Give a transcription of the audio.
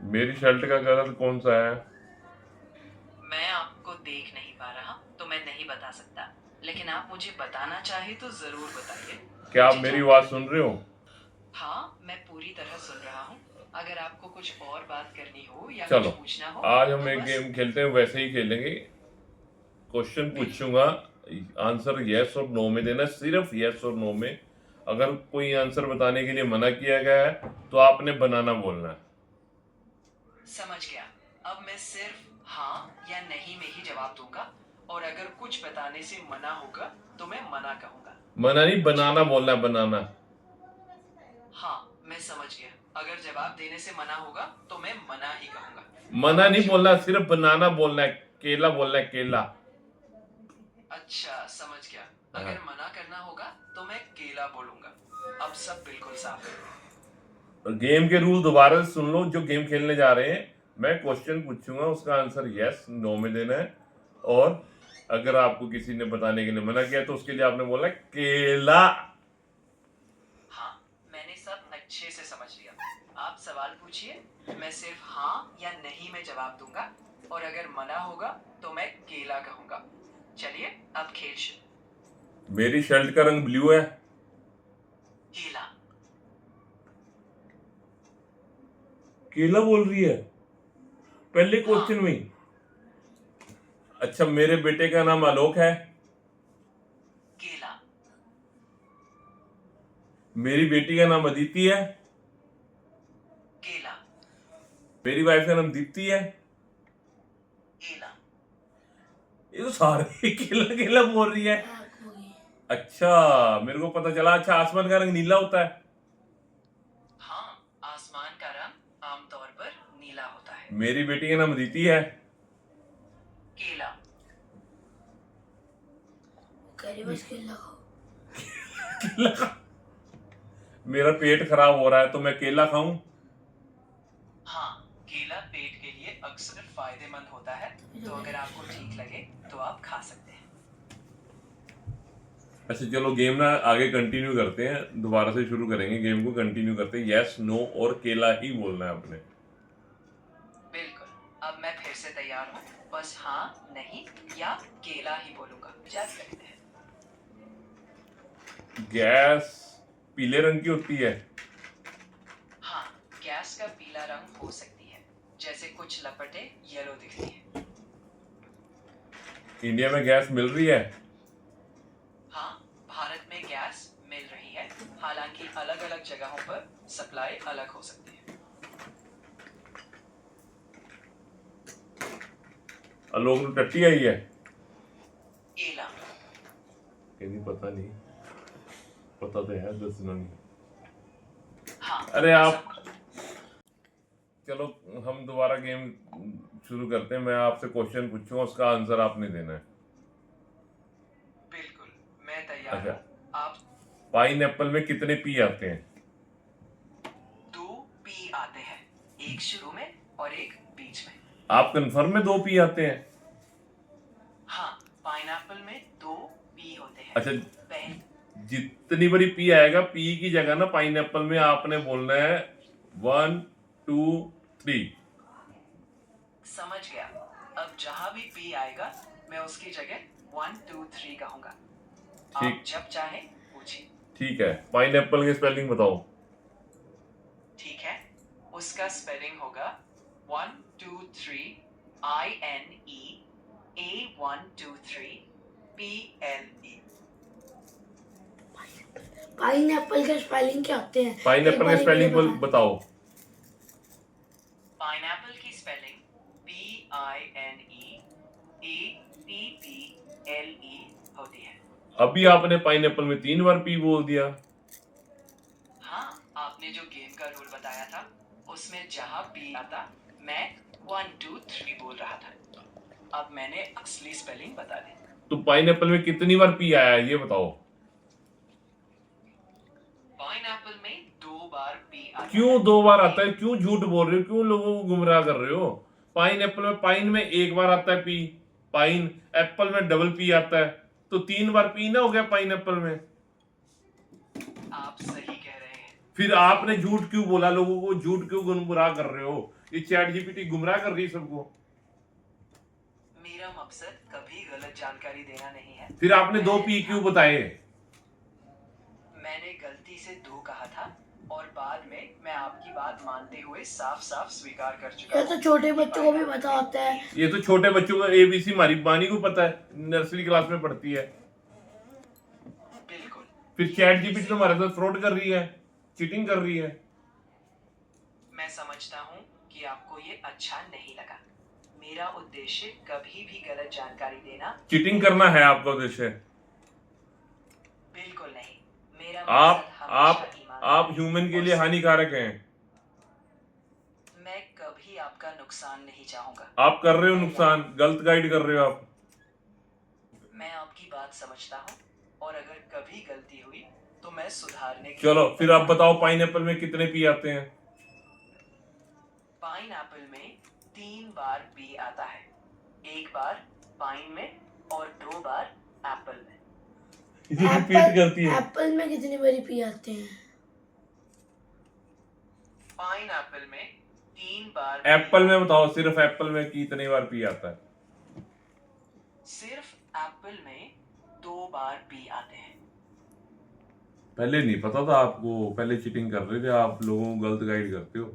मेरी शर्ट का कलर कौन सा है? मैं आपको देख नहीं पा रहा तो मैं नहीं बता सकता, लेकिन आप मुझे बताना चाहे तो जरूर बताइए। क्या आप मुझे मेरी आवाज जानकारी। सुन रहे हो? हाँ, मैं पूरी तरह सुन रहा हूँ। अगर आपको कुछ और बात करनी हो या कुछ चलो, पूछना हो आज हम तो एक बस। गेम खेलते हैं, वैसे ही खेलेंगे। क्वेश्चन बिल्कुल। पूछूंगा, आंसर यस और नो में देना, सिर्फ यस और नो में। अगर कोई आंसर बताने के लिए मना किया गया है तो आपने बनाना बोलना है। समझ गया। अब मैं सिर्फ हाँ या नहीं में ही जवाब दूंगा, और अगर कुछ बताने से मना होगा तो मैं मना कहूंगा। मना नहीं, बनाना चलिए। बोलना है, बनाना। हाँ, मैं समझ गया। अगर जवाब देने से मना होगा तो मैं मना ही कहूंगा। अब मना आप नहीं शुरू बोलना, करें। सिर्फ बनाना बोलना है। केला बोलना है, केला। अच्छा, समझ गया। हाँ। अगर मना करना होगा तो मैं केला बोलूंगा। अब सब बिल्कुल साफ है। गेम के रूल दोबारा से सुन लो, जो गेम खेलने जा रहे हैं। मैं क्वेश्चन पूछूंगा, उसका आंसर यस नो में देना है। और अगर आपको किसी ने बताने के लिए मना किया तो उसके लिए आपने बोला केला। हाँ, मैंने सब अच्छे से समझ लिया। आप सवाल पूछिए। मैं सिर्फ हाँ या नहीं में जवाब दूंगा, और अगर मना होगा तो मैं केला कहूंगा। चलिए, अब खेल शुरू। मेरी शर्ट का रंग ब्लू है। केला। केला बोल रही है पहले हाँ। क्वेश्चन में ही। अच्छा, मेरे बेटे का नाम आलोक है। केला। मेरी बेटी का नाम अदिति है। केला। मेरी वाइफ का नाम दीप्ति है। केला। ये तो सारे केला केला बोल रही है। अच्छा, मेरे को पता चला। अच्छा, आसमान का रंग नीला होता है। हाँ, आसमान का रंग आमतौर पर नीला होता है। मेरी बेटी का नाम अदिति है। केला। केला खा- मेरा पेट खराब हो रहा है तो मैं केला खाऊं? हाँ, केला पेट के लिए अक्सर फायदेमंद होता है, तो अगर आपको ठीक लगे तो आप खा सकते हैं। अच्छा चलो, गेम ना आगे कंटिन्यू करते हैं, दोबारा से शुरू करेंगे। गेम को कंटिन्यू करते हैं। यस नो और केला ही बोलना है आपने। बिल्कुल। अब मैं फिर से तैयार हूँ। बस हाँ, नहीं या केला ही बोलूंगा। जारी रखते हैं। गैस पीले रंग की होती है। हाँ, गैस का पीला रंग हो सकती है, जैसे कुछ लपटें येलो दिखती है। इंडिया में गैस मिल रही है। हाँ, भारत में गैस मिल रही है, हालांकि अलग अलग जगहों पर सप्लाई अलग हो सकती है। आलोक में टट्टी आई है। केला। नहीं, पता नहीं। पता तो है, दसना नहीं। हाँ। अरे आप, सब। चलो हम दोबारा गेम शुरू करते हैं। मैं आपसे क्वेश्चन पूछूंगा, उसका आंसर आपने देना है। बिल्कुल, मैं तैयार अच्छा, हूँ। आप। पाइन एप्पल में कितने पी आते हैं? 2 पी आते हैं, एक शुरू में और एक बीच में। आप कंफर्म में 2 पी आते हैं? हाँ, पाइनएप्पल में 2 पी होते हैं। अच्छा, पहले। जितनी बड़ी पी आएगा, पी की जगह ना पाइन एप्पल में आपने बोलना है 1 2 3। समझ गया। अब जहां भी पी आएगा मैं उसकी जगह 1 2 3 कहूंगा। आप ठीक। जब चाहे पूछिए। ठीक है, पाइन एप्पल की स्पेलिंग बताओ। ठीक है, उसका स्पेलिंग होगा 1 2 3 INEA 1 2 3 PLE। पाइन एप्पल के स्पेलिंग क्या होते हैं? पाइन एक एप्पल की बार मुझे स्पेलिंग बता। बताओ। पाइनएप्पल की स्पेलिंग PINEAPPLE होती है। अभी आपने पाइन एप्पल में 3 बार पी बोल दिया। हाँ, आपने जो गेम का रूल बताया था उसमें जहां पी आता मैं 1 2 3 बोल रहा था। अब मैंने असली स्पेलिंग बता दी। तो पाइन एप्पल में कितनी बार पी आया है ये बताओ। पाइनएप्पल में 2 बार पी आता क्यों है। 2 बार आता है? क्यों झूठ बोल रहे हो? क्यों लोगों को गुमराह कर रहे हो? पाइन एप्पल में, पाइन में 1 बार आता है पी। पाइन एप्पल में डबल पी आता है, तो 3 बार पी ना हो गया पाइन एप्पल में। आप सही कह रहे हैं। फिर आपने झूठ क्यों बोला, लोगों को झूठ क्यों गुमराह कर रहे हो? ये चैट जीपीटी गुमराह कर रही है सबको। मेरा मकसद कभी गलत जानकारी देना नहीं है। फिर आपने 2 पी क्यों बताए? मैंने गलती से 2 कहा था और बाद में मैं आपकी बात मानते हुए साफ साफ स्वीकार कर चुका ये तो छोटे बच्चों को भी पता होता है। ये तो छोटे बच्चों को एबीसी हमारी बानी को पता है, नर्सरी क्लास में पढ़ती है। बिल्कुल। फिर चैट जीपीटी तो हमारे साथ फ्रॉड कर रही है, चीटिंग कर रही है। मैं समझता हूँ कि आपको ये अच्छा नहीं लगा। मेरा उद्देश्य कभी भी गलत जानकारी देना चीटिंग करना है आपका उद्देश्य? बिल्कुल नहीं। मेरा आप मकसद हमेशा ईमानदारी आप ह्यूमन के लिए और हानिकारक हैं। मैं कभी आपका नुकसान नहीं चाहूंगा। आप कर रहे हो नुकसान, गलत गाइड कर रहे हो आप। मैं आपकी बात समझता हूँ और अगर कभी गलती हुई तो मैं सुधारने के चलो लिए फिर आप बताओ, पाइनएप्पल में कितने पी आते हैं? पाइनएप्पल में 3 बार बी आता है। 1 बार पाइन में और 2 बार एप्पल में। रिपीट करती है। एप्पल में कितनी बारी पी आते हैं? पाइनएप्पल में 3 बार एप्पल में बताओ, सिर्फ एप्पल में कितनी बार पी आता है? सिर्फ एप्पल में 2 बार बी आते हैं। पहले नहीं पता था आपको, पहले चीटिंग कर रहे थे आप, लोगों को गलत गाइड करते हो।